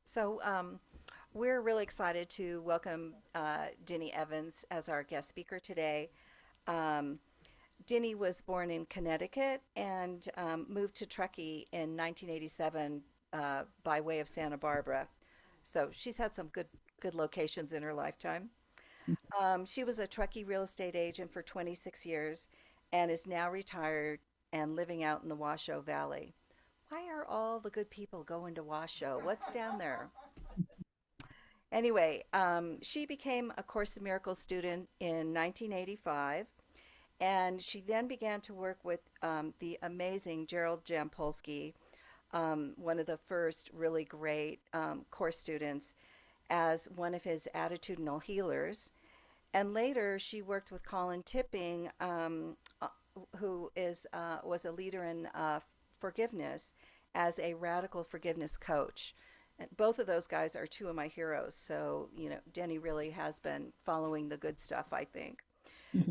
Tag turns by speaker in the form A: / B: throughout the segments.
A: So we're really excited to welcome Dinny Evans as our guest speaker today. Um, Dinny was born in Connecticut and moved to Truckee in 1987 by way of Santa Barbara. So she's had some good locations in her lifetime. She was a Truckee real estate agent for 26 years and is now retired and living out in the Washoe Valley. Why are all the good people going to Washoe? What's down there? Anyway, she became a Course in Miracles student in 1985, and she then began to work with the amazing Gerald Jampolsky, one of the first really great course students, as one of his attitudinal healers. And later, she worked with Colin Tipping, who was a leader in forgiveness, as a radical forgiveness coach. And both of those guys are two of my heroes. So, Denny really has been following the good stuff, I think.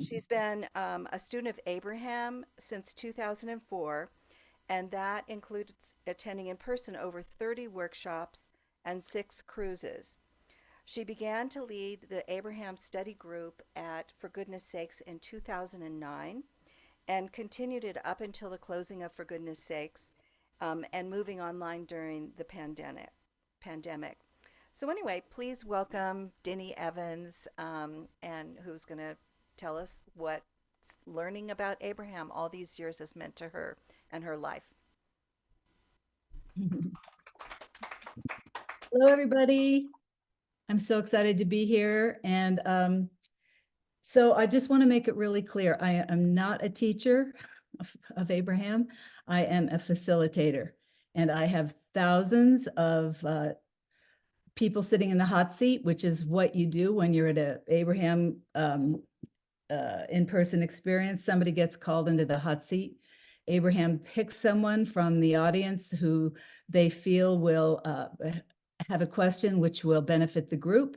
A: She's been a student of Abraham since 2004, and that includes attending in person over 30 workshops and 6 cruises. She began to lead the Abraham study group at For Goodness Sakes in 2009 and continued it up until the closing of For Goodness Sakes, and moving online during the pandemic. So anyway, please welcome Dinny Evans, and who's going to tell us what learning about Abraham all these years has meant to her and her life.
B: Hello, everybody. I'm so excited to be here. And so I just want to make it really clear. I am not a teacher of Abraham. I am a facilitator. And I have thousands of people sitting in the hot seat, which is what you do when you're at a Abraham in-person experience. Somebody gets called into the hot seat. Abraham picks someone from the audience who they feel will have a question which will benefit the group.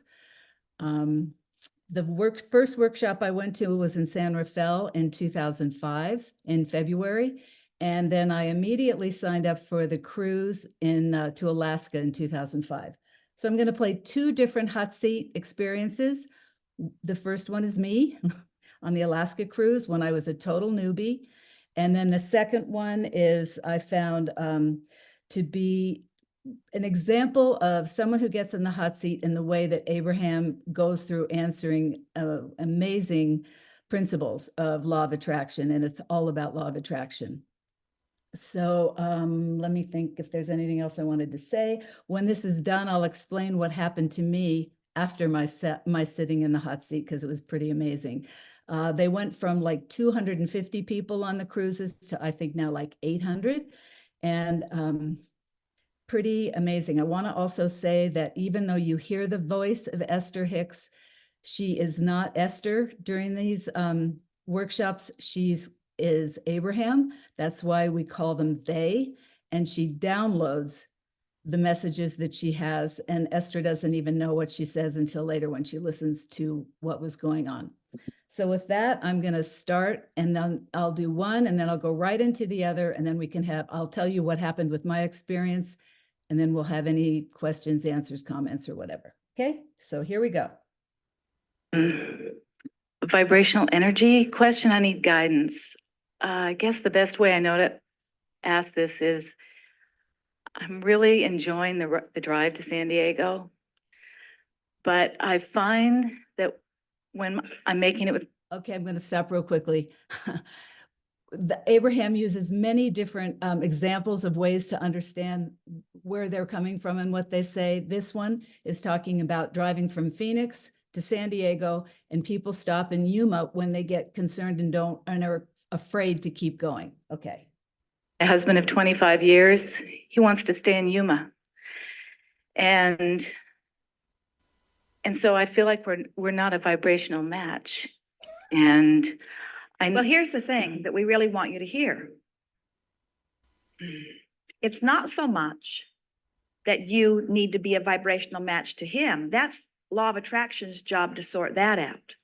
B: The first workshop I went to was in San Rafael in 2005 in February. And then I immediately signed up for the cruise to Alaska in 2005. So I'm going to play 2 different hot seat experiences. The first one is me on the Alaska cruise when I was a total newbie. And then the second one is I found to be an example of someone who gets in the hot seat in the way that Abraham goes through answering amazing principles of law of attraction. And it's all about law of attraction. So let me think if there's anything else I wanted to say. When this is done, I'll explain what happened to me after my sitting in the hot seat, because it was pretty amazing. They went from like 250 people on the cruises to I think now like 800. And pretty amazing. I want to also say that even though you hear the voice of Esther Hicks, she is not Esther during these workshops. Is Abraham. That's why we call them they. And she downloads the messages that she has. And Esther doesn't even know what she says until later when she listens to what was going on. So with that, I'm going to start, and then I'll do one, and then I'll go right into the other, and then I'll tell you what happened with my experience, and then we'll have any questions, answers, comments, or whatever. Okay, so here we go.
C: Vibrational energy question. I need guidance. I guess the best way I know to ask this is I'm really enjoying the drive to San Diego, but I find that when I'm making it with...
B: Okay, I'm going to stop real quickly. Abraham uses many different examples of ways to understand where they're coming from and what they say. This one is talking about driving from Phoenix to San Diego, and people stop in Yuma when they get concerned and are afraid to keep going. Okay.
C: My husband of 25 years, he wants to stay in Yuma. And so I feel like we're not a vibrational match. And
D: well, here's the thing that we really want you to hear. It's not so much that you need to be a vibrational match to him. That's law of attraction's job to sort that out.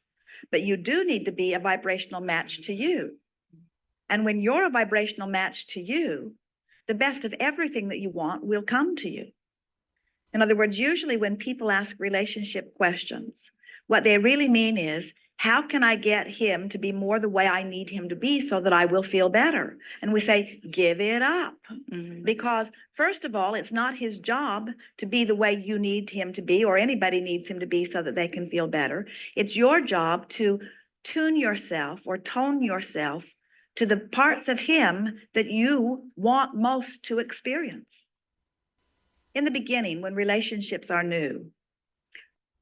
D: But you do need to be a vibrational match to you. And when you're a vibrational match to you, the best of everything that you want will come to you. In other words, usually when people ask relationship questions, what they really mean is, how can I get him to be more the way I need him to be so that I will feel better? And we say, give it up. Because first of all, it's not his job to be the way you need him to be, or anybody needs him to be so that they can feel better. It's your job to tune yourself or tone yourself to the parts of him that you want most to experience. In the beginning, when relationships are new,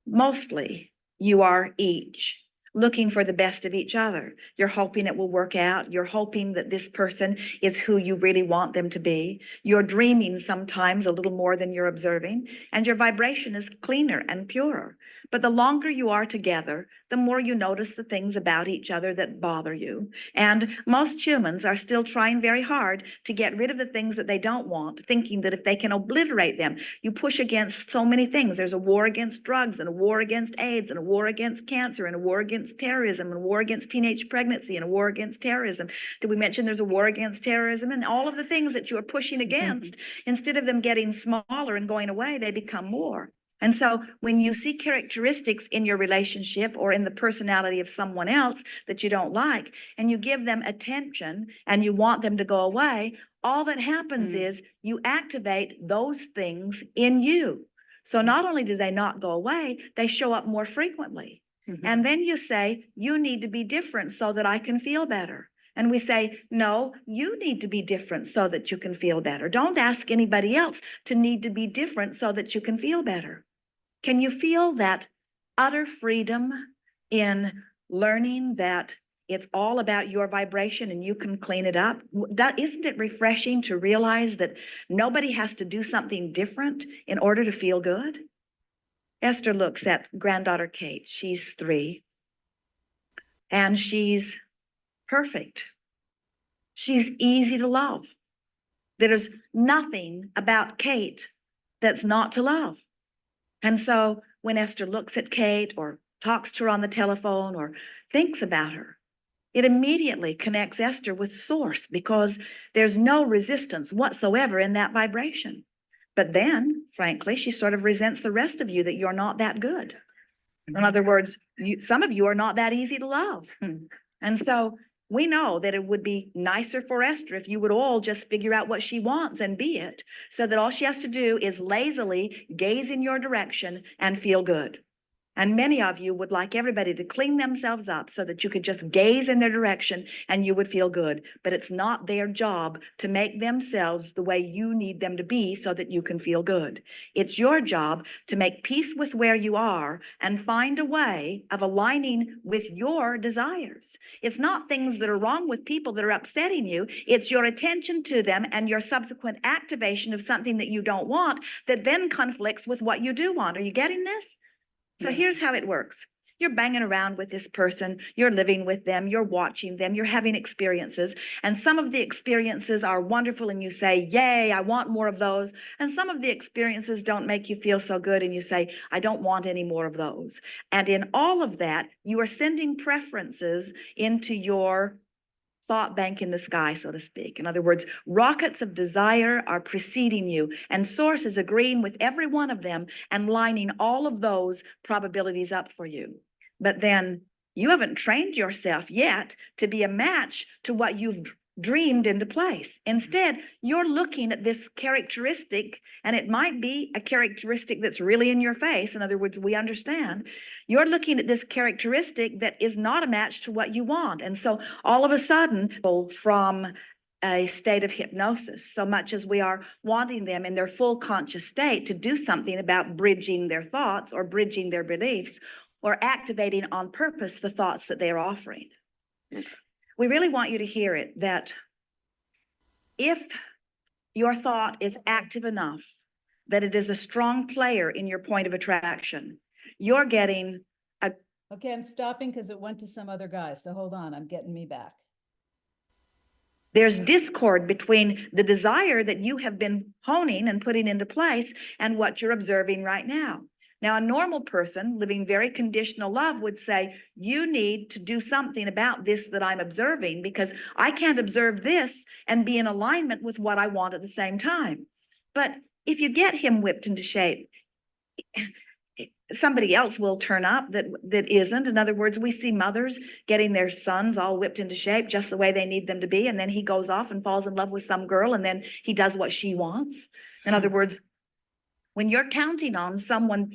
D: mostly you are each looking for the best of each other. You're hoping it will work out. You're hoping that this person is who you really want them to be. You're dreaming sometimes a little more than you're observing, and your vibration is cleaner and purer. But the longer you are together, the more you notice the things about each other that bother you. And most humans are still trying very hard to get rid of the things that they don't want, thinking that if they can obliterate them, you push against so many things. There's a war against drugs, and a war against AIDS, and a war against cancer, and a war against terrorism, and a war against teenage pregnancy, and a war against terrorism. Did we mention there's a war against terrorism? And all of the things that you are pushing against, instead of them getting smaller and going away, they become more. And so when you see characteristics in your relationship or in the personality of someone else that you don't like, and you give them attention and you want them to go away, all that happens is you activate those things in you. So not only do they not go away, they show up more frequently. And then you say, you need to be different so that I can feel better. And we say, no, you need to be different so that you can feel better. Don't ask anybody else to need to be different so that you can feel better. Can you feel that utter freedom in learning that it's all about your vibration and you can clean it up? Isn't it refreshing to realize that nobody has to do something different in order to feel good? Esther looks at granddaughter Kate. She's 3. And she's perfect. She's easy to love. There's nothing about Kate that's not to love. And so when Esther looks at Kate or talks to her on the telephone or thinks about her, it immediately connects Esther with Source, because there's no resistance whatsoever in that vibration. But then, frankly, she sort of resents the rest of you that you're not that good. In other words, some of you are not that easy to love. And so we know that it would be nicer for Esther if you would all just figure out what she wants and be it, so that all she has to do is lazily gaze in your direction and feel good. And many of you would like everybody to clean themselves up so that you could just gaze in their direction and you would feel good. But it's not their job to make themselves the way you need them to be so that you can feel good. It's your job to make peace with where you are and find a way of aligning with your desires. It's not things that are wrong with people that are upsetting you. It's your attention to them and your subsequent activation of something that you don't want that then conflicts with what you do want. Are you getting this? So here's how it works. You're banging around with this person, you're living with them, you're watching them, you're having experiences, and some of the experiences are wonderful and you say, yay, I want more of those. And some of the experiences don't make you feel so good and you say, I don't want any more of those. And in all of that, you are sending preferences into your thought bank in the sky, so to speak. In other words, rockets of desire are preceding you, and Source is agreeing with every one of them and lining all of those probabilities up for you. But then you haven't trained yourself yet to be a match to what you've dreamed into place. Instead, you're looking at this characteristic, and it might be a characteristic that's really in your face. In other words, we understand. You're looking at this characteristic that is not a match to what you want. And so all of a sudden, from a state of hypnosis, so much as we are wanting them in their full conscious state to do something about bridging their thoughts or bridging their beliefs or activating on purpose the thoughts that they are offering. We really want you to hear it, that if your thought is active enough, that it is a strong player in your point of attraction, you're getting a...
B: Okay, I'm stopping because it went to some other guy. So hold on, I'm getting me back.
D: There's discord between the desire that you have been honing and putting into place and what you're observing right now. Now, a normal person living very conditional love would say, you need to do something about this that I'm observing, because I can't observe this and be in alignment with what I want at the same time. But if you get him whipped into shape, somebody else will turn up that isn't. In other words, we see mothers getting their sons all whipped into shape just the way they need them to be, and then he goes off and falls in love with some girl, and then he does what she wants. In other words, when you're counting on someone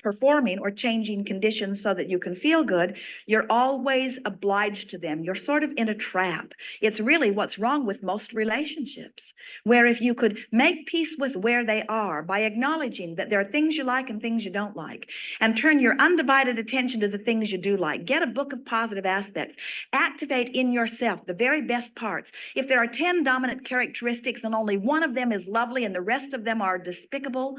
D: performing or changing conditions so that you can feel good, you're always obliged to them. You're sort of in a trap. It's really what's wrong with most relationships, where if you could make peace with where they are by acknowledging that there are things you like and things you don't like, and turn your undivided attention to the things you do like, get a book of positive aspects, activate in yourself the very best parts. If there are 10 dominant characteristics and only one of them is lovely and the rest of them are despicable,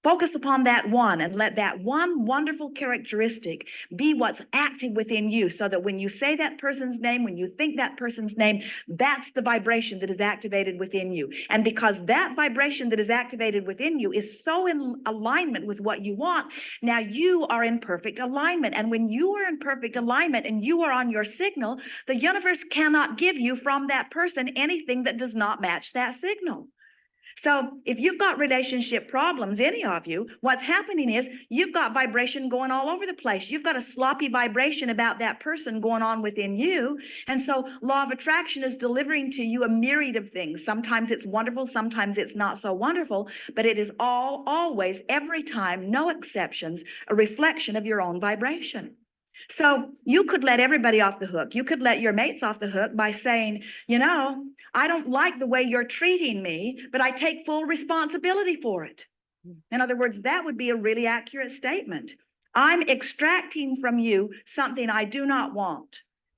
D: focus upon that one and let that one wonderful characteristic be what's active within you, so that when you say that person's name, when you think that person's name, that's the vibration that is activated within you. And because that vibration that is activated within you is so in alignment with what you want, now you are in perfect alignment. And when you are in perfect alignment and you are on your signal, the universe cannot give you from that person anything that does not match that signal. So if you've got relationship problems, any of you, what's happening is you've got vibration going all over the place. You've got a sloppy vibration about that person going on within you. And so law of attraction is delivering to you a myriad of things. Sometimes it's wonderful, sometimes it's not so wonderful, but it is always, every time, no exceptions, a reflection of your own vibration. So you could let everybody off the hook. You could let your mates off the hook by saying, you know, I don't like the way you're treating me, but I take full responsibility for it. In other words, that would be a really accurate statement. I'm extracting from you something I do not want.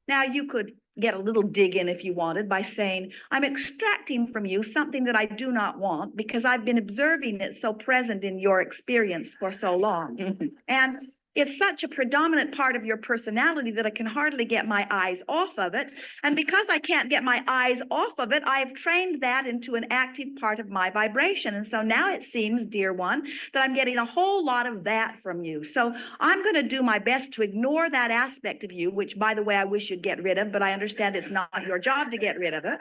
D: Now, you could get a little dig in if you wanted by saying, I'm extracting from you something that I do not want because I've been observing it so present in your experience for so long. And it's such a predominant part of your personality that I can hardly get my eyes off of it. And because I can't get my eyes off of it, I've trained that into an active part of my vibration. And so now it seems, dear one, that I'm getting a whole lot of that from you. So I'm going to do my best to ignore that aspect of you, which, by the way, I wish you'd get rid of, but I understand it's not your job to get rid of it.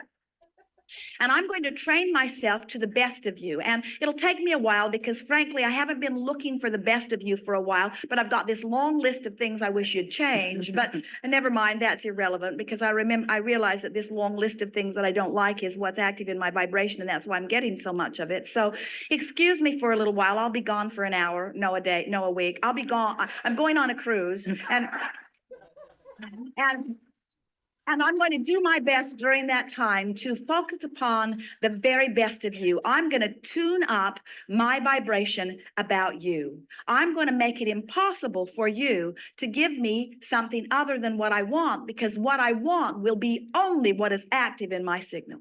D: And I'm going to train myself to the best of you. And it'll take me a while because, frankly, I haven't been looking for the best of you for a while, but I've got this long list of things I wish you'd change. But never mind, that's irrelevant, because I realize that this long list of things that I don't like is what's active in my vibration, and that's why I'm getting so much of it. So excuse me for a little while. I'll be gone for an hour, no a day, no a week. I'll be gone. I'm going on a cruise, and I'm going to do my best during that time to focus upon the very best of you. I'm going to tune up my vibration about you. I'm going to make it impossible for you to give me something other than what I want, because what I want will be only what is active in my signal.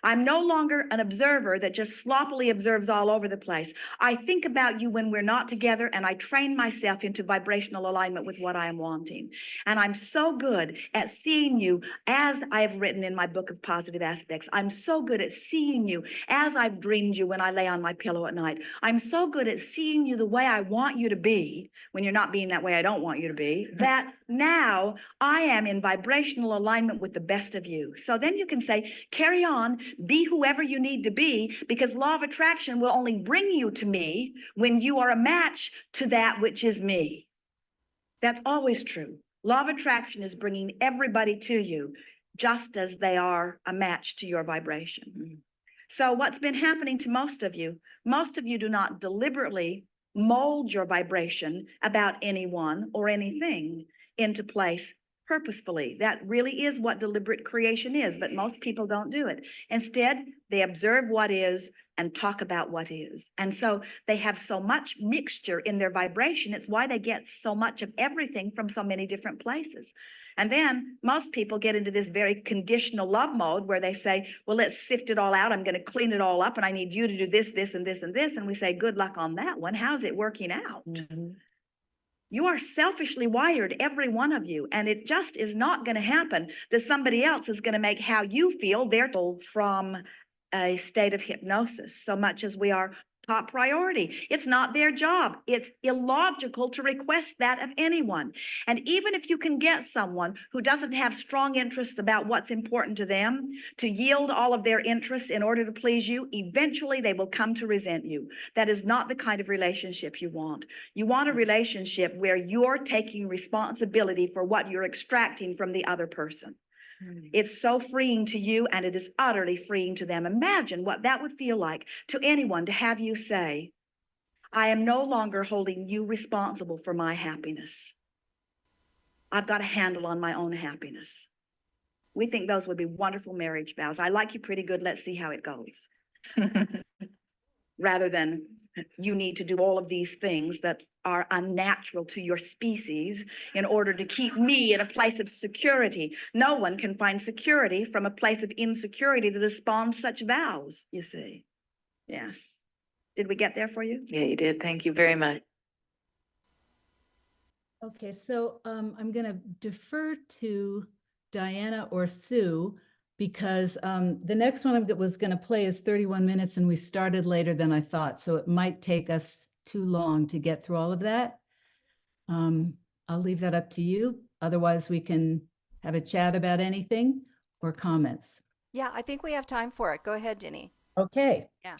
D: I'm no longer an observer that just sloppily observes all over the place. I think about you when we're not together, and I train myself into vibrational alignment with what I am wanting. And I'm so good at seeing you as I have written in my book of positive aspects. I'm so good at seeing you as I've dreamed you when I lay on my pillow at night. I'm so good at seeing you the way I want you to be when you're not being that way I don't want you to be, that now I am in vibrational alignment with the best of you. So then you can say, carry on, be whoever you need to be, because law of attraction will only bring you to me when you are a match to that which is me. That's always true. Law of attraction is bringing everybody to you just as they are a match to your vibration. So what's been happening to most of you do not deliberately mold your vibration about anyone or anything into place purposefully. That really is what deliberate creation is, but most people don't do it. Instead, they observe what is and talk about what is. And so they have so much mixture in their vibration. It's why they get so much of everything from so many different places. And then most people get into this very conditional love mode where they say, well, let's sift it all out. I'm going to clean it all up, and I need you to do this, this, and this, and this. And we say, good luck on that one. How's it working out? You are selfishly wired, every one of you, and it just is not going to happen that somebody else is going to make how you feel their tool from a state of hypnosis, so much as we are top priority. It's not their job. It's illogical to request that of anyone. And even if you can get someone who doesn't have strong interests about what's important to them to yield all of their interests in order to please you, eventually they will come to resent you. That is not the kind of relationship you want. You want a relationship where you're taking responsibility for what you're extracting from the other person. It's so freeing to you, and it is utterly freeing to them. Imagine what that would feel like to anyone to have you say, I am no longer holding you responsible for my happiness. I've got a handle on my own happiness. We think those would be wonderful marriage vows. I like you pretty good. Let's see how it goes. Rather than you need to do all of these things that are unnatural to your species in order to keep me in a place of security. No one can find security from a place of insecurity that has spawned such vows, you see. Yes. Did we get there for you?
C: Yeah, you did. Thank you very much.
B: Okay, so I'm going to defer to Diana or Sue because the next one I was going to play is 31 minutes and we started later than I thought. So it might take us too long to get through all of that. I'll leave that up to you. Otherwise, we can have a chat about anything or comments.
A: Yeah, I think we have time for it. Go ahead, Dinny.
B: Okay.
A: Yeah.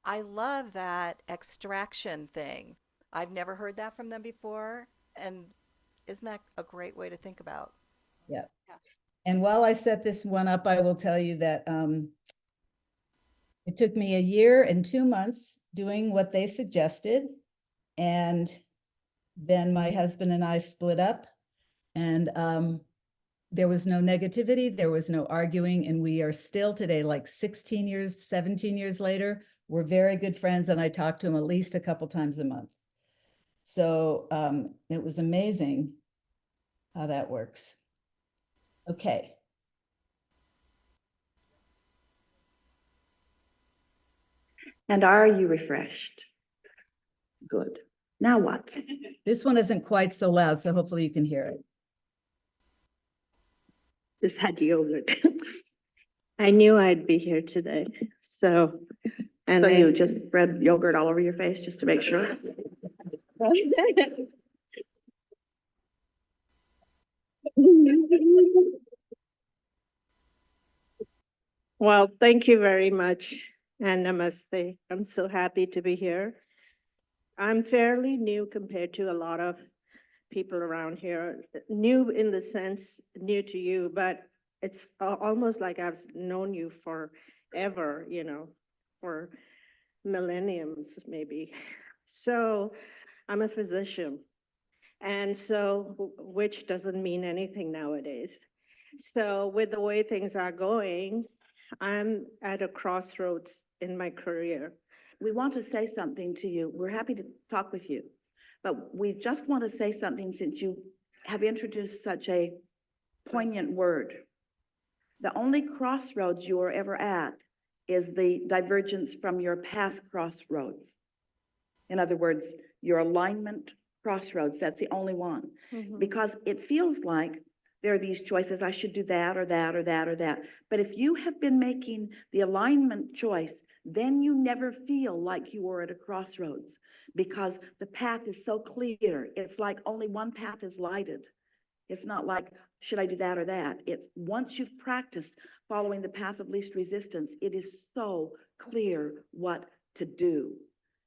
A: I love that extraction thing. I've never heard that from them before. And isn't that a great way to think about?
B: Yeah.
A: Yeah.
B: And while I set this one up, I will tell you that it took me 1 year and 2 months doing what they suggested. And then my husband and I split up, and there was no negativity, there was no arguing, and we are still today, like 16 years, 17 years later, we're very good friends, and I talk to him at least a couple times a month. So it was amazing how that works. Okay.
D: And are you refreshed? Good. Now what?
B: This one isn't quite so loud, so hopefully you can hear it.
E: Just had yogurt. I knew I'd be here today, so. And
D: So
E: I-
D: you just spread yogurt all over your face just to make sure?
E: Well, thank you very much, and namaste. I'm so happy to be here. I'm fairly new compared to a lot of people around here. New in the sense, new to you, but it's almost like I've known you forever, you know, for millenniums maybe. So I'm a physician, and so, which doesn't mean anything nowadays. So with the way things are going, I'm at a crossroads in my career.
D: We want to say something to you. We're happy to talk with you, but we just want to say something since you have introduced such a poignant word. The only crossroads you are ever at is the divergence from your path crossroads. In other words, your alignment crossroads, that's the only one. Because it feels like there are these choices, I should do that or that or that or that. But if you have been making the alignment choice, then you never feel like you are at a crossroads because the path is so clear. It's like only one path is lighted. It's not like, should I do that or that? It's once you've practiced following the path of least resistance, it is so clear what to do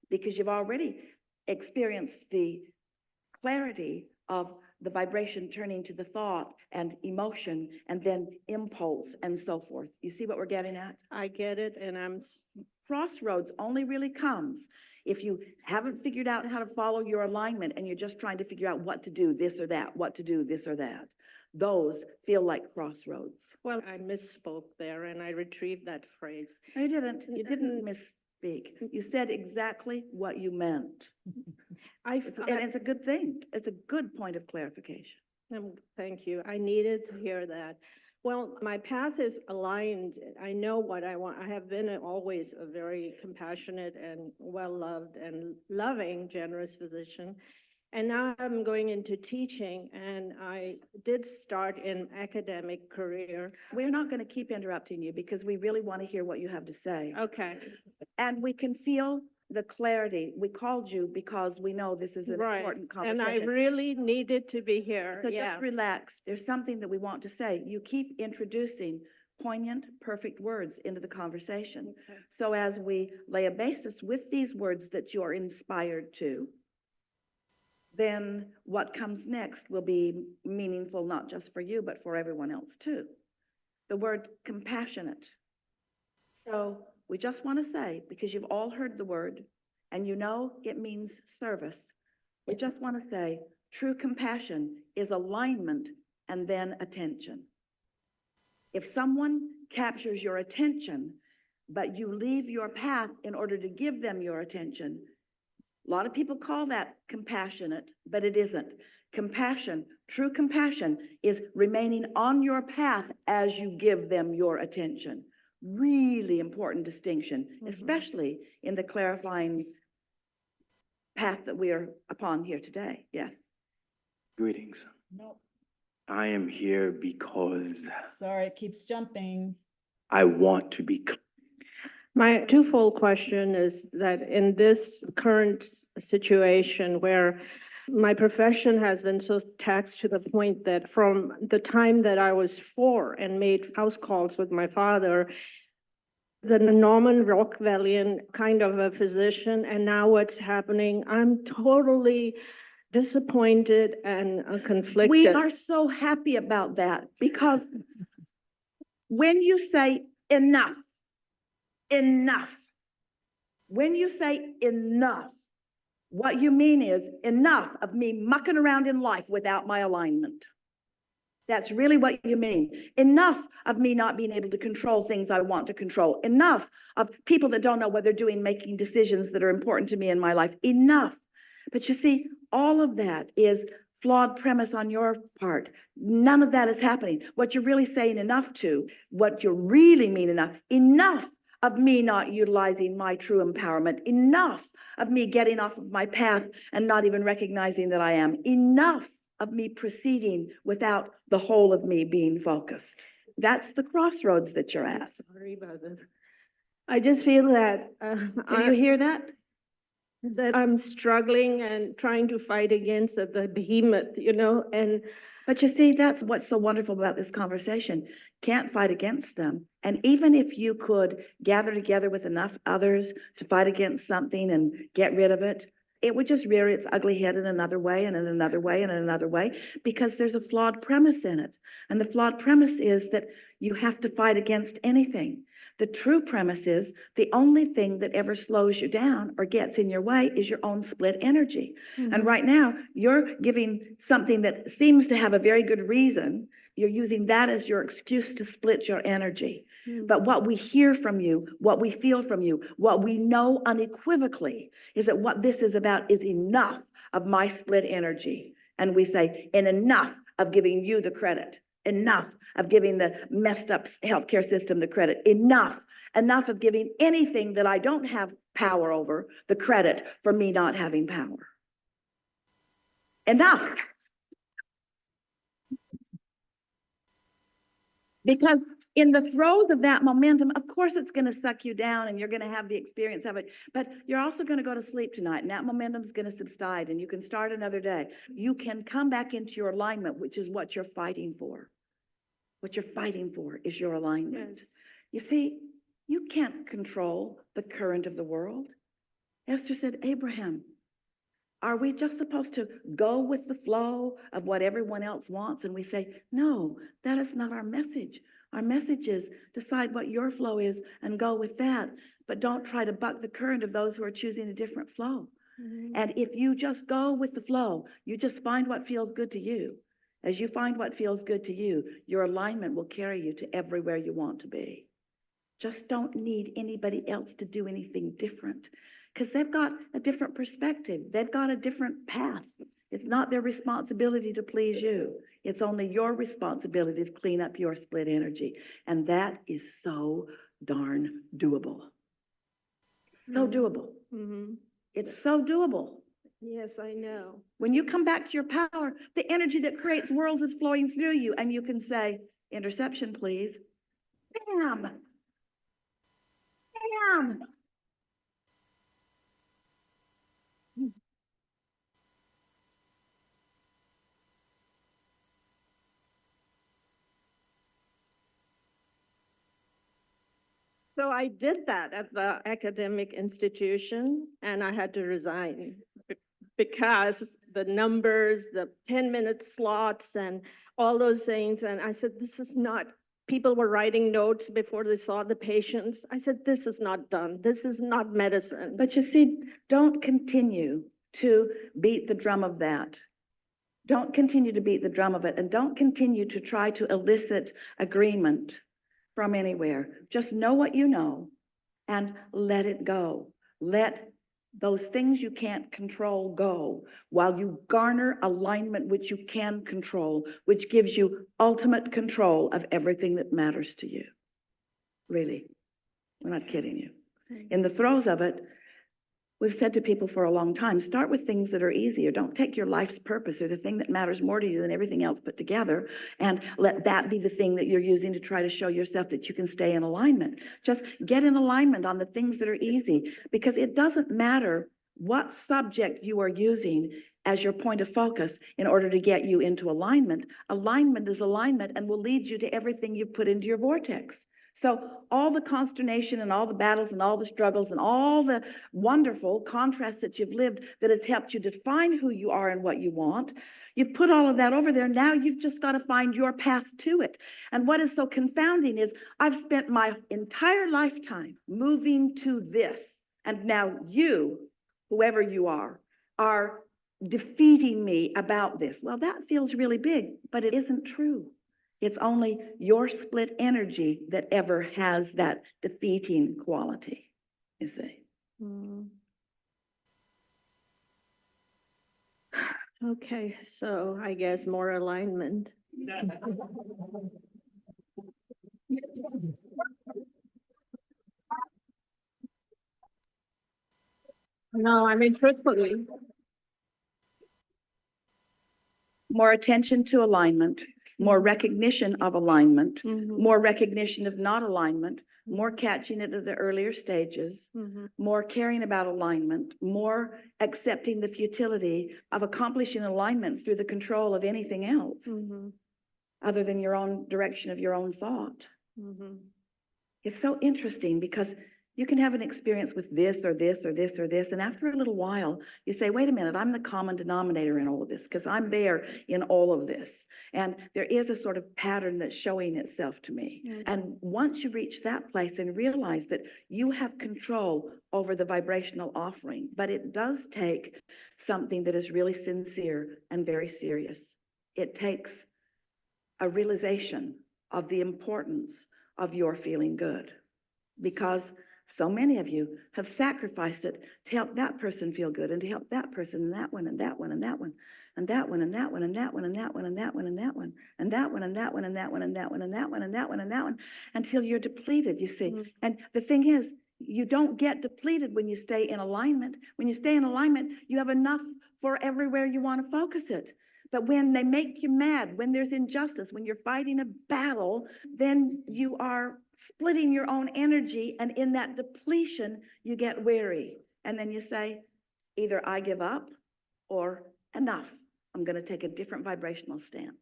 D: because you've already experienced the clarity of the vibration turning to the thought and emotion and then impulse and so forth. You see what we're getting at?
E: I get it, and
D: Crossroads only really comes if you haven't figured out how to follow your alignment and you're just trying to figure out what to do, this or that, what to do, this or that. Those feel like crossroads.
E: well, I misspoke there, and I retrieved that phrase.
D: No, you didn't. You didn't misspeak. You said exactly what you meant. And it's a good thing. It's a good point of clarification.
E: Thank you. I needed to hear that. Well, my path is aligned. I know what I want. I have been always a very compassionate and well-loved and loving, generous physician. And now I'm going into teaching, and I did start in academic career.
D: We're not going to keep interrupting you because we really want to hear what you have to say.
E: Okay.
D: And we can feel the clarity. We called you because we know this is an
E: Right.
D: important
E: And I
D: conversation.
E: really needed to be here,
D: So
E: yeah.
D: just relax. There's something that we want to say. You keep introducing poignant, perfect words into the conversation.
E: Okay.
D: So as we lay a basis with these words that you're inspired to, then what comes next will be meaningful not just for you, but for everyone else too. The word compassionate. So we just want to say, because you've all heard the word and you know it means service, we just want to say true compassion is alignment and then attention. If someone captures your attention, but you leave your path in order to give them your attention, a lot of people call that compassionate, but it isn't. Compassion, true compassion, is remaining on your path as you give them your attention. Really important distinction, especially in the clarifying path that we are upon here today. Yes.
F: Greetings.
B: No,
F: I am here because
B: sorry, it keeps jumping.
F: I want to be.
E: My twofold question is that in this current situation where my profession has been so taxed to the point that from the time that I was 4 and made house calls with my father, the Norman Rockwellian kind of a physician, and now what's happening, I'm totally disappointed and conflicted.
D: We are so happy about that because when you say enough, enough, when you say enough, what you mean is enough of me mucking around in life without my alignment. That's really what you mean. Enough of me not being able to control things I want to control. Enough of people that don't know what they're doing, making decisions that are important to me in my life. Enough. But you see, all of that is flawed premise on your part. None of that is happening. What you're really saying enough to, what you really mean enough of me not utilizing my true empowerment, enough of me getting off of my path and not even recognizing that I am, enough of me proceeding without the whole of me being focused. That's the crossroads that you're at.
E: Sorry about this. I just feel that
D: Can you hear that?
E: that I'm struggling and trying to fight against the behemoth, and
D: But you see, that's what's so wonderful about this conversation. Can't fight against them. And even if you could gather together with enough others to fight against something and get rid of it, it would just rear its ugly head in another way and in another way and in another way, because there's a flawed premise in it. And the flawed premise is that you have to fight against anything. The true premise is the only thing that ever slows you down or gets in your way is your own split energy. And right now, you're giving something that seems to have a very good reason. You're using that as your excuse to split your energy. But what we hear from you, what we feel from you, what we know unequivocally is that what this is about is enough of my split energy. And we say, and enough of giving you the credit, enough of giving the messed up healthcare system the credit, enough of giving anything that I don't have power over the credit for me not having power. Enough. Because in the throes of that momentum, of course it's going to suck you down and you're going to have the experience of it, but you're also going to go to sleep tonight and that momentum is going to subside and you can start another day. You can come back into your alignment, which is what you're fighting for. What you're fighting for is your alignment.
E: Yes.
D: You see, you can't control the current of the world. Esther said, Abraham, are we just supposed to go with the flow of what everyone else wants? And we say, no, that is not our message. Our message is decide what your flow is and go with that. But don't try to buck the current of those who are choosing a different flow. And if you just go with the flow, you just find what feels good to you. As you find what feels good to you, your alignment will carry you to everywhere you want to be. Just don't need anybody else to do anything different because they've got a different perspective. They've got a different path. It's not their responsibility to please you. It's only your responsibility to clean up your split energy. And that is so darn doable. So doable. It's so doable.
E: Yes, I know.
D: When you come back to your power, the energy that creates worlds is flowing through you, and you can say, interception, please. Bam! Bam!
E: So I did that at the academic institution, and I had to resign because the numbers, the 10-minute slots, and all those things. And I said, this is not, people were writing notes before they saw the patients. I said, this is not done. This is not medicine.
D: But you see, don't continue to beat the drum of that. Don't continue to beat the drum of it, and don't continue to try to elicit agreement from anywhere. Just know what you know and let it go. Let those things you can't control go while you garner alignment which you can control, which gives you ultimate control of everything that matters to you. Really, we're not kidding you. In the throes of it, we've said to people for a long time, start with things that are easier. Don't take your life's purpose or the thing that matters more to you than everything else put together and let that be the thing that you're using to try to show yourself that you can stay in alignment. Just get in alignment on the things that are easy, because it doesn't matter what subject you are using as your point of focus in order to get you into alignment. Alignment is alignment and will lead you to everything you've put into your vortex. So all the consternation and all the battles and all the struggles and all the wonderful contrasts that you've lived that has helped you define who you are and what you want, you've put all of that over there. Now you've just got to find your path to it. And what is so confounding is I've spent my entire lifetime moving to this. And now you, whoever you are defeating me about this. Well, that feels really big, but it isn't true. It's only your split energy that ever has that defeating quality, you see.
E: Okay, so I guess more alignment. No, I mean, truthfully.
D: More attention to alignment, more recognition of alignment, more recognition of not alignment, more catching it at the earlier stages, more caring about alignment, more accepting the futility of accomplishing alignment through the control of anything else other than your own direction of your own thought. It's so interesting because you can have an experience with this or this or this or this, and after a little while, you say, wait a minute, I'm the common denominator in all of this because I'm there in all of this. And there is a sort of pattern that's showing itself to me. And once you reach that place and realize that you have control over the vibrational offering, but it does take something that is really sincere and very serious. It takes a realization of the importance of your feeling good, because so many of you have sacrificed it to help that person feel good and to help that person and that one and that one and that one and that one and that one and that one and that one and that one and that one and that one and that one and that one and that one and that one and that one and that one until you're depleted, you see. And the thing is, you don't get depleted when you stay in alignment. When you stay in alignment, you have enough for everywhere you want to focus it. But when they make you mad, when there's injustice, when you're fighting a battle, then you are splitting your own energy, and in that depletion, you get weary. And then you say, either I give up or enough. I'm going to take a different vibrational stance.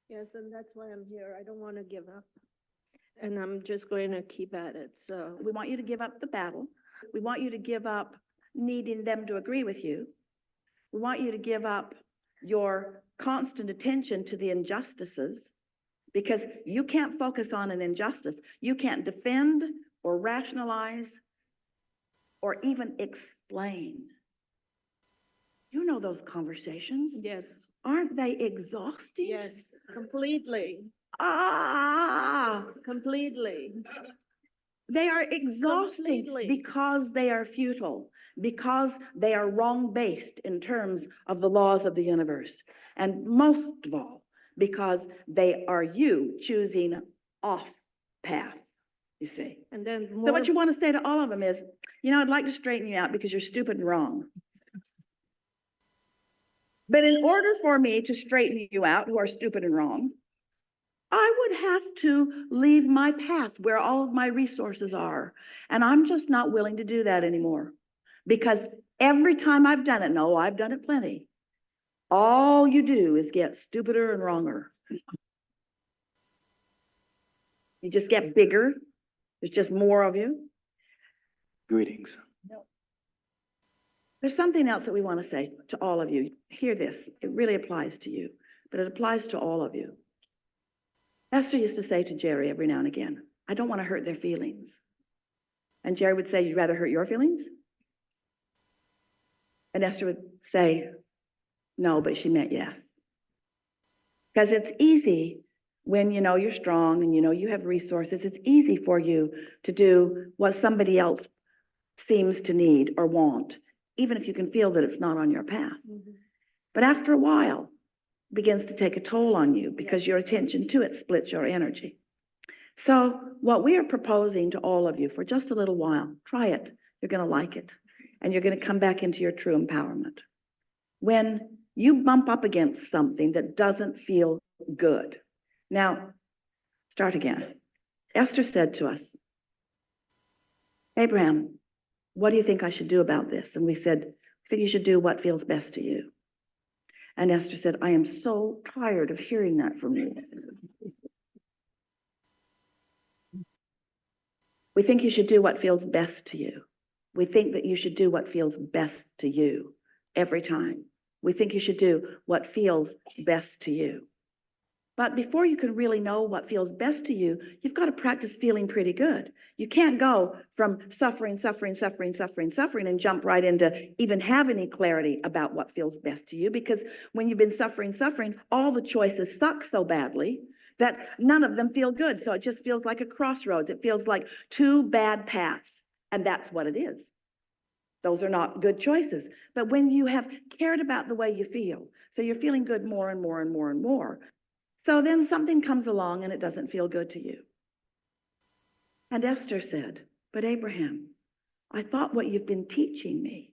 E: Yes, and that's why I'm here. I don't want to give up. And I'm just going to keep at it. So
D: We want you to give up the battle. We want you to give up needing them to agree with you. We want you to give up your constant attention to the injustices, because you can't focus on an injustice. You can't defend or rationalize or even explain. You know those conversations.
E: yes,
D: Aren't they exhausting?
E: yes, completely,
D: Completely. They are exhausting
E: Completely.
D: because they are futile, because they are wrong-based in terms of the laws of the universe. And most of all, because they are you choosing off path, you see.
E: and then
D: So
E: more.
D: what you want to say to all of them is, you know, I'd like to straighten you out because you're stupid and wrong. But in order for me to straighten you out, who are stupid and wrong, I would have to leave my path where all of my resources are. And I'm just not willing to do that anymore. Because every time I've done it, no, I've done it plenty, all you do is get stupider and wronger. You just get bigger There's just more of you.
F: Greetings.
D: There's something else that we want to say to all of you. Hear this. It really applies to you, but it applies to all of you. Esther used to say to Jerry every now and again, I don't want to hurt their feelings. And Jerry would say, you'd rather hurt your feelings? And Esther would say, no, but she meant yes. Because it's easy when you know you're strong and you know you have resources, it's easy for you to do what somebody else seems to need or want, even if you can feel that it's not on your path. Mm-hmm. But after a while, it begins to take a toll on you because your attention to it splits your energy. So what we are proposing to all of you for just a little while, try it. You're going to like it. And you're going to come back into your true empowerment. When you bump up against something that doesn't feel good. Now, start again. Esther said to us, Abraham, what do you think I should do about this? And we said, I think you should do what feels best to you. And Esther said, I am so tired of hearing that from you. We think you should do what feels best to you. We think that you should do what feels best to you every time. We think you should do what feels best to you. But before you can really know what feels best to you, you've got to practice feeling pretty good. You can't go from suffering, and jump right into even have any clarity about what feels best to you. Because when you've been suffering, all the choices suck so badly that none of them feel good. So it just feels like a crossroads. It feels like two bad paths. And that's what it is. Those are not good choices. But when you have cared about the way you feel, so you're feeling good more and more and more and more, so then something comes along and it doesn't feel good to you. And Esther said, but Abraham, I thought what you've been teaching me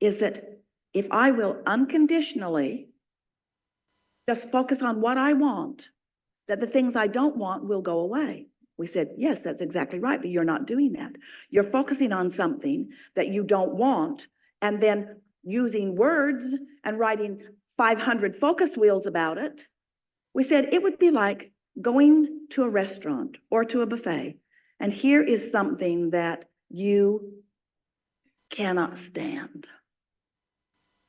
D: is that if I will unconditionally just focus on what I want, that the things I don't want will go away. We said, yes, that's exactly right, but you're not doing that. You're focusing on something that you don't want and then using words and writing 500 focus wheels about it. We said it would be like going to a restaurant or to a buffet, and here is something that you cannot stand.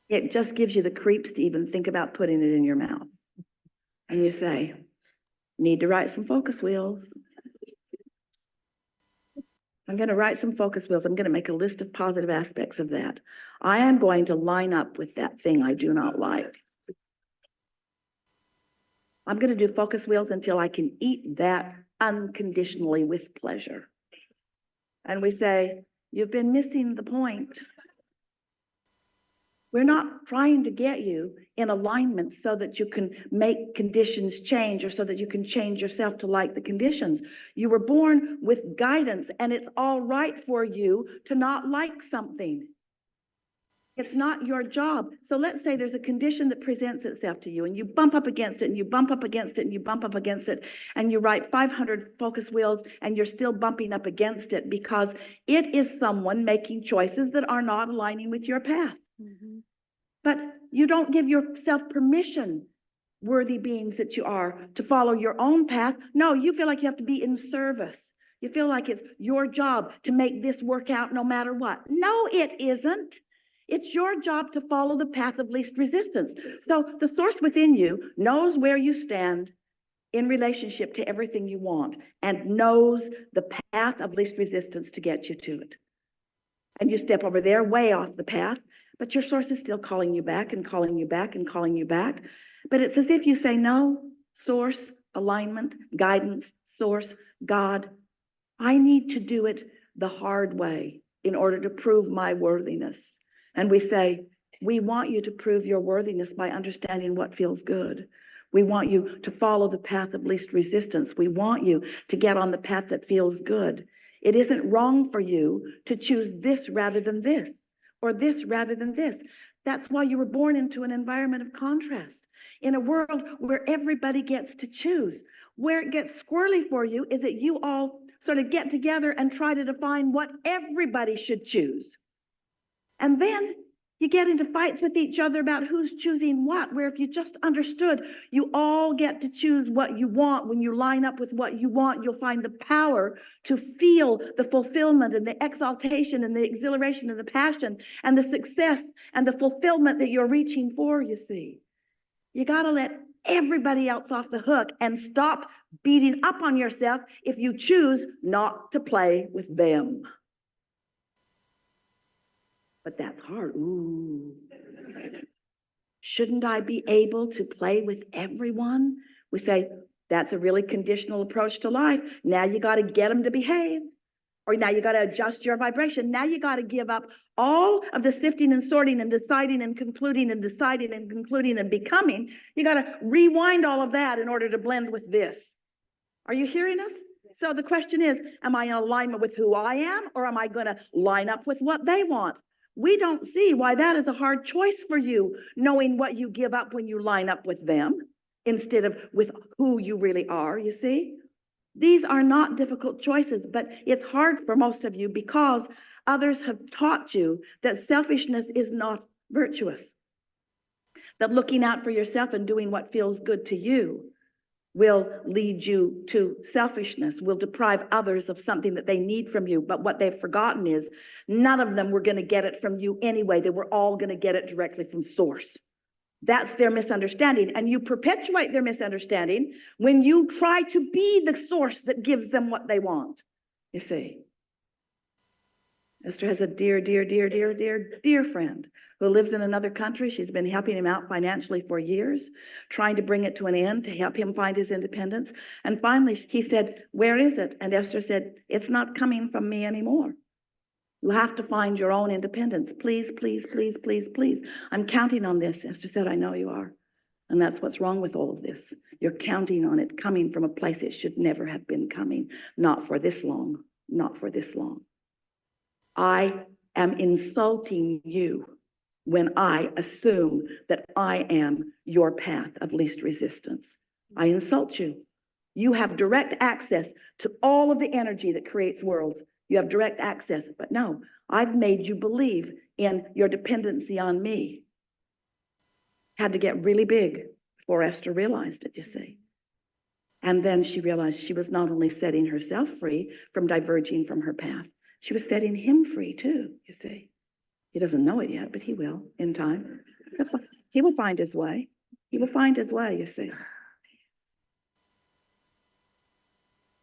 D: It just gives you the creeps to even think about putting it in your mouth. And you say, need to write some focus wheels. I'm going to write some focus wheels. I'm going to make a list of positive aspects of that. I am going to line up with that thing I do not like. I'm going to do focus wheels until I can eat that unconditionally with pleasure. And we say, you've been missing the point. We're not trying to get you in alignment so that you can make conditions change or so that you can change yourself to like the conditions. You were born with guidance, and it's all right for you to not like something. It's not your job. So let's say there's a condition that presents itself to you, and you bump up against it, and you bump up against it, and you bump up against it, and you write 500 focus wheels, and you're still bumping up against it because it is someone making choices that are not aligning with your path. Mm-hmm. But you don't give yourself permission, worthy beings that you are, to follow your own path. No, you feel like you have to be in service. You feel like it's your job to make this work out no matter what. No, it isn't. It's your job to follow the path of least resistance. So the source within you knows where you stand in relationship to everything you want and knows the path of least resistance to get you to it. And you step over there way off the path, but your source is still calling you back and calling you back and calling you back. But it's as if you say, no, source, alignment, guidance, source, God, I need to do it the hard way in order to prove my worthiness. And we say, we want you to prove your worthiness by understanding what feels good. We want you to follow the path of least resistance. We want you to get on the path that feels good. It isn't wrong for you to choose this rather than this, or this rather than this. That's why you were born into an environment of contrast, in a world where everybody gets to choose. Where it gets squirrely for you is that you all sort of get together and try to define what everybody should choose. And then You get into fights with each other about who's choosing what, where if you just understood, you all get to choose what you want. When you line up with what you want, you'll find the power to feel the fulfillment and the exaltation and the exhilaration and the passion and the success and the fulfillment that you're reaching for, you see. You got to let everybody else off the hook and stop beating up on yourself if you choose not to play with them. But that's hard. Ooh. Shouldn't I be able to play with everyone? We say, that's a really conditional approach to life. Now you got to get them to behave. Or now you got to adjust your vibration. Now you got to give up all of the sifting and sorting and deciding and concluding and deciding and concluding and becoming. You got to rewind all of that in order to blend with this. Are you hearing us? So the question is, am I in alignment with who I am, or am I going to line up with what they want? We don't see why that is a hard choice for you, knowing what you give up when you line up with them instead of with who you really are, you see? These are not difficult choices, but it's hard for most of you because others have taught you that selfishness is not virtuous, that looking out for yourself and doing what feels good to you will lead you to selfishness, will deprive others of something that they need from you. But what they've forgotten is none of them were going to get it from you anyway. They were all going to get it directly from source. That's their misunderstanding. And you perpetuate their misunderstanding when you try to be the source that gives them what they want, you see. Esther has a dear, dear, dear, dear, dear, dear friend who lives in another country. She's been helping him out financially for years, trying to bring it to an end to help him find his independence. And finally, he said, where is it? And Esther said, it's not coming from me anymore. You have to find your own independence. Please, please, please, please, please. I'm counting on this. Esther said, I know you are. And that's what's wrong with all of this. You're counting on it coming from a place it should never have been coming. Not for this long. Not for this long. I am insulting you when I assume that I am your path of least resistance. I insult you. You have direct access to all of the energy that creates worlds. You have direct access, but no, I've made you believe in your dependency on me. Had to get really big before Esther realized it, you see. And then she realized she was not only setting herself free from diverging from her path, she was setting him free too, you see. He doesn't know it yet, but he will in time. He will find his way. He will find his way, you see.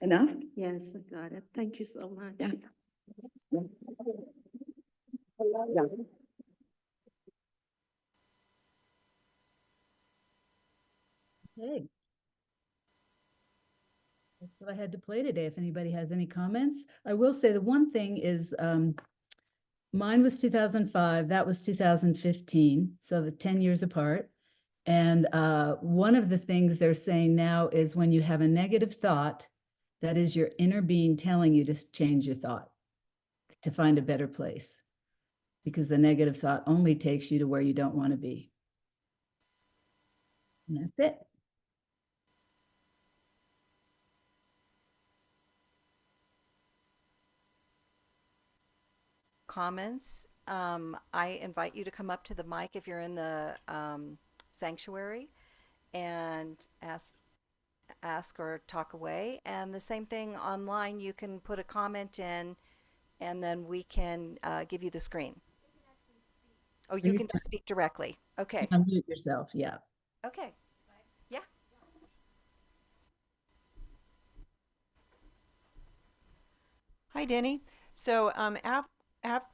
D: Enough?
E: Yes, I got it. Thank you so much.
D: Yeah.
B: Okay. That's what I had to play today. If anybody has any comments, I will say the one thing is, mine was 2005, that was 2015, so the 10 years apart. And one of the things they're saying now is when you have a negative thought, that is your inner being telling you to change your thought, to find a better place. Because the negative thought only takes you to where you don't want to be. And that's it.
A: Comments. I invite you to come up to the mic if you're in the sanctuary and ask or talk away. And the same thing online, you can put a comment in and then we can give you the screen. Oh, you can just speak directly. Okay.
B: Unmute yourself, yeah.
A: Okay. Yeah.
G: Hi, Dinny. So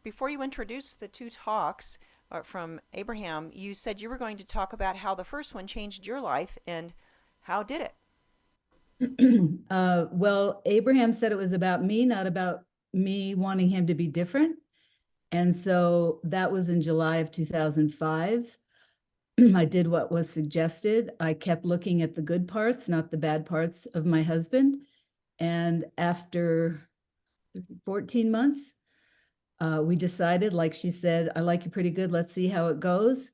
G: before you introduced the two talks from Abraham, you said you were going to talk about how the first one changed your life, and how did it?
B: Well, Abraham said it was about me, not about me wanting him to be different. And so that was in July of 2005. I did what was suggested. I kept looking at the good parts, not the bad parts of my husband. And after 14 months, we decided, like she said, I like you pretty good. Let's see how it goes.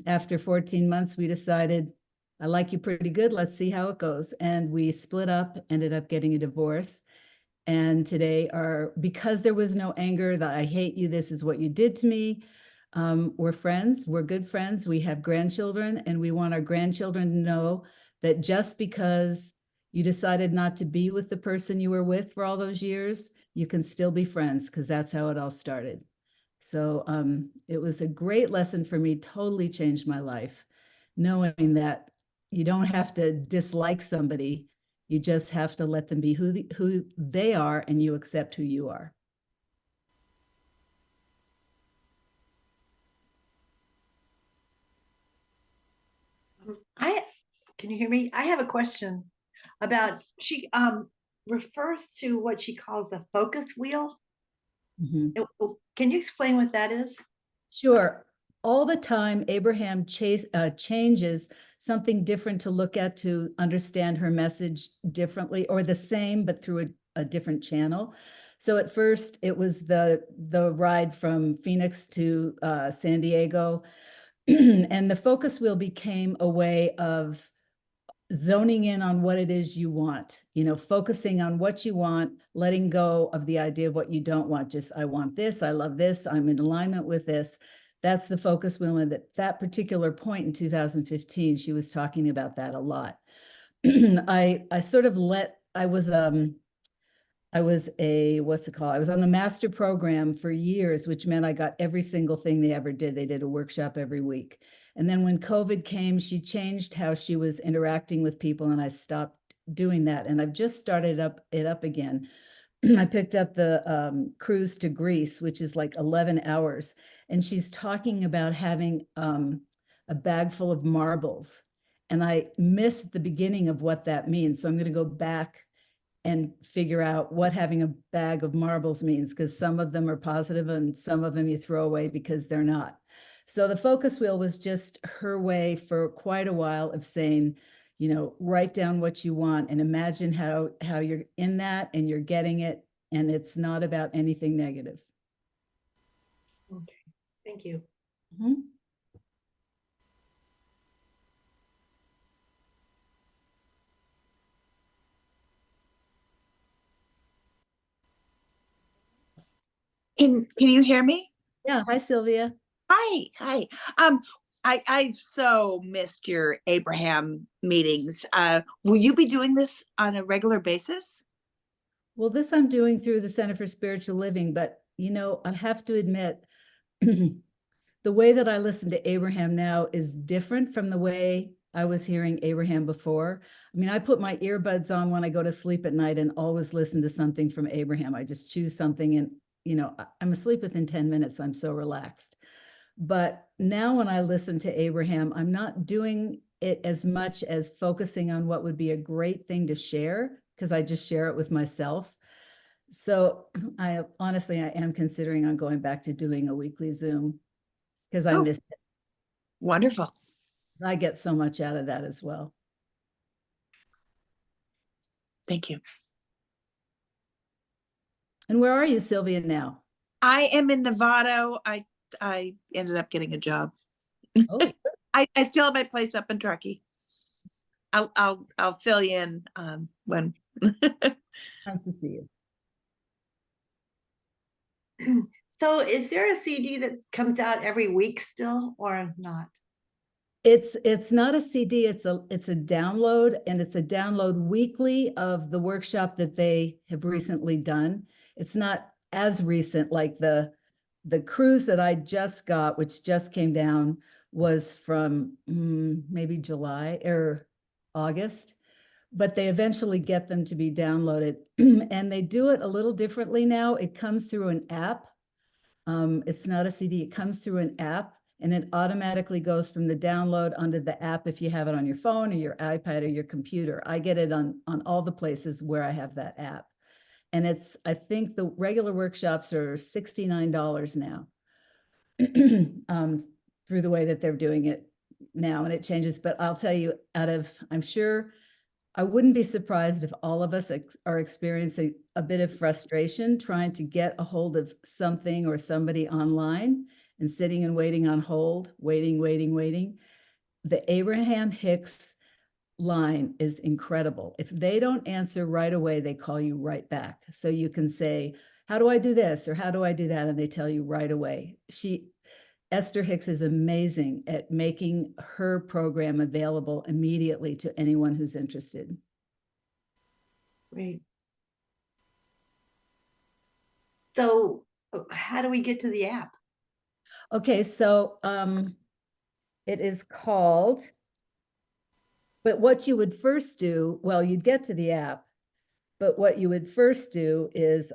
B: After 14 months, we decided, I like you pretty good. Let's see how it goes. And we split up, ended up getting a divorce. And today because there was no anger that I hate you, this is what you did to me. We're friends, we're good friends, we have grandchildren, and we want our grandchildren to know that just because you decided not to be with the person you were with for all those years, you can still be friends, because that's how it all started. So it was a great lesson for me, totally changed my life, knowing that you don't have to dislike somebody, you just have to let them be who they are, and you accept who you are.
H: I, can you hear me? I have a question about, she refers to what she calls a focus wheel.
B: Mhm.
H: Can you explain what that is?
B: Sure. All the time, Abraham changes something different to look at to understand her message differently, or the same, but through a different channel. So at first, it was the ride from Phoenix to San Diego, and the focus wheel became a way of zoning in on what it is you want, focusing on what you want, letting go of the idea of what you don't want. Just, I want this, I love this, I'm in alignment with this. That's the focus wheel. And at that particular point in 2015, she was talking about that a lot. I sort of I was what's it called? I was on the master program for years, which meant I got every single thing they ever did. They did a workshop every week. And then when COVID came, she changed how she was interacting with people, and I stopped doing that. And I've just started it up again. I picked up the cruise to Greece, which is like 11 hours. And she's talking about having a bag full of marbles. And I missed the beginning of what that means. So I'm going to go back and figure out what having a bag of marbles means, because some of them are positive and some of them you throw away because they're not. So the focus wheel was just her way for quite a while of saying, write down what you want and imagine how you're in that and you're getting it, and it's not about anything negative.
H: Okay, thank you.
B: Mm-hmm.
I: Can you hear me?
B: Yeah. Hi, Sylvia.
I: Hi. Um, I so missed your Abraham meetings. Will you be doing this on a regular basis?
B: Well, this I'm doing through the Center for Spiritual Living, but I have to admit, the way that I listen to Abraham now is different from the way I was hearing Abraham before. I mean, I put my earbuds on when I go to sleep at night and always listen to something from Abraham. I just choose something and, I'm asleep within 10 minutes. I'm so relaxed. But now when I listen to Abraham, I'm not doing it as much as focusing on what would be a great thing to share, because I just share it with myself. So I am considering on going back to doing a weekly Zoom, because I miss it.
I: Wonderful.
B: I get so much out of that as well.
I: Thank you.
B: And where are you, Sylvia, now?
I: I am in Nevada. I ended up getting a job.
B: Oh,
I: I still have my place up in Truckee. I'll fill you in when.
B: nice to see you.
H: So is there a CD that comes out every week still or not?
B: It's not a CD, it's a download, and it's a download weekly of the workshop that they have recently done. It's not as recent, like the cruise that I just got, which just came down, was from maybe July or August, but they eventually get them to be downloaded. And they do it a little differently now. It comes through an app. It's not a CD, it comes through an app, and it automatically goes from the download onto the app if you have it on your phone or your iPad or your computer. I get it on all the places where I have that app. And I think the regular workshops are $69 now, through the way that they're doing it now, and it changes. But I'll tell you, I'm sure I wouldn't be surprised if all of us are experiencing a bit of frustration trying to get a hold of something or somebody online and sitting and waiting on hold, waiting. The Abraham-Hicks line is incredible. If they don't answer right away, they call you right back. So you can say, how do I do this? Or how do I do that? And they tell you right away. Esther Hicks is amazing at making her program available immediately to anyone who's interested.
H: Great. So how do we get to the app?
B: Okay, so it is called, but what you would first do, well, you'd get to the app, but what you would first do is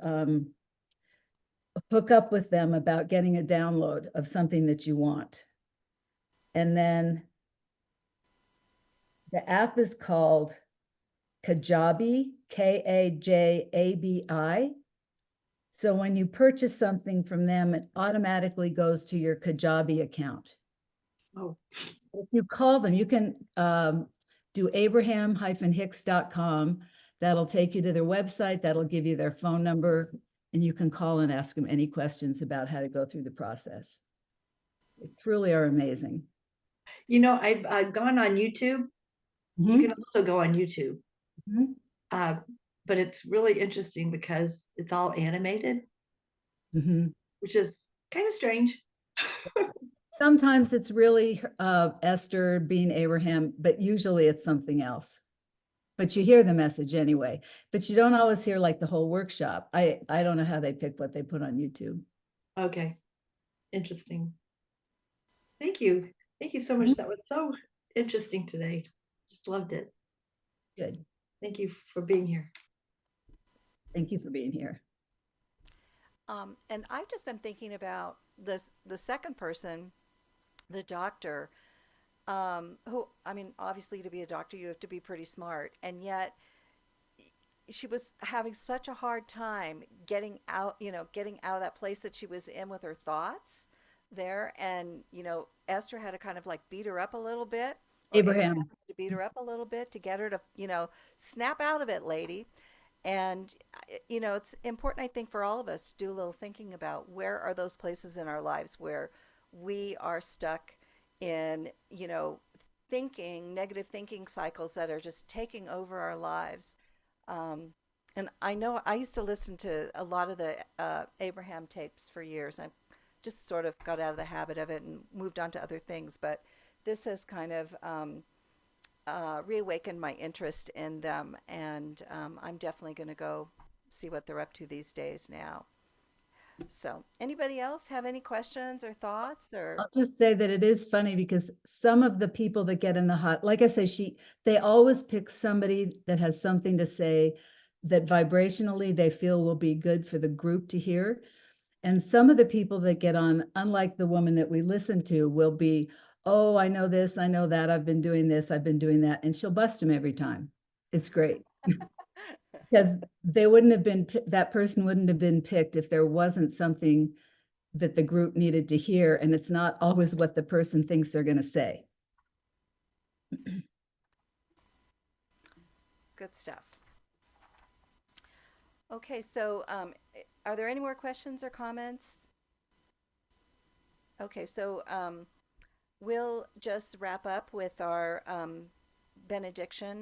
B: hook up with them about getting a download of something that you want. And then the app is called Kajabi, Kajabi. So when you purchase something from them, it automatically goes to your Kajabi account.
H: Oh,
B: If you call them, you can do Abraham-Hicks.com. That'll take you to their website. That'll give you their phone number, and you can call and ask them any questions about how to go through the process. They truly are amazing.
H: you know, I've gone on YouTube. You can also go on YouTube.
B: Mhm.
H: But it's really interesting because it's all animated,
B: Mhm.
H: which is kind of strange.
B: Sometimes it's really Esther being Abraham, but usually it's something else. But you hear the message anyway. But you don't always hear like the whole workshop. I don't know how they pick what they put on YouTube.
H: Okay, interesting. Thank you. Thank you so much. That was so interesting today. Just loved it.
B: Good.
H: Thank you for being here.
B: Thank you for being here.
A: And I've just been thinking about this, the second person, the doctor, who, I mean, obviously to be a doctor, you have to be pretty smart. And yet she was having such a hard time getting out, getting out of that place that she was in with her thoughts there. And, Esther had to kind of like beat her up a little bit, or Abraham
B: Abraham.
A: had to beat her up a little bit to get her to, snap out of it, lady. And, it's important, I think, for all of us to do a little thinking about where are those places in our lives where we are stuck in, negative thinking cycles that are just taking over our lives. Um, and I know I used to listen to a lot of the Abraham tapes for years. I just sort of got out of the habit of it and moved on to other things. But this has kind of reawakened my interest in them, and I'm definitely going to go see what they're up to these days now. So, anybody else have any questions or thoughts? Or
B: I'll just say that it is funny because some of the people that get in the hot, like I say, they always pick somebody that has something to say that vibrationally they feel will be good for the group to hear. And some of the people that get on, unlike the woman that we listened to, will be, oh, I know this, I know that, I've been doing this, I've been doing that. And she'll bust them every time. It's great. Because that person wouldn't have been picked if there wasn't something that the group needed to hear. And it's not always what the person thinks they're going to say.
A: good stuff. Okay, so are there any more questions or comments? Okay, so we'll just wrap up with our benediction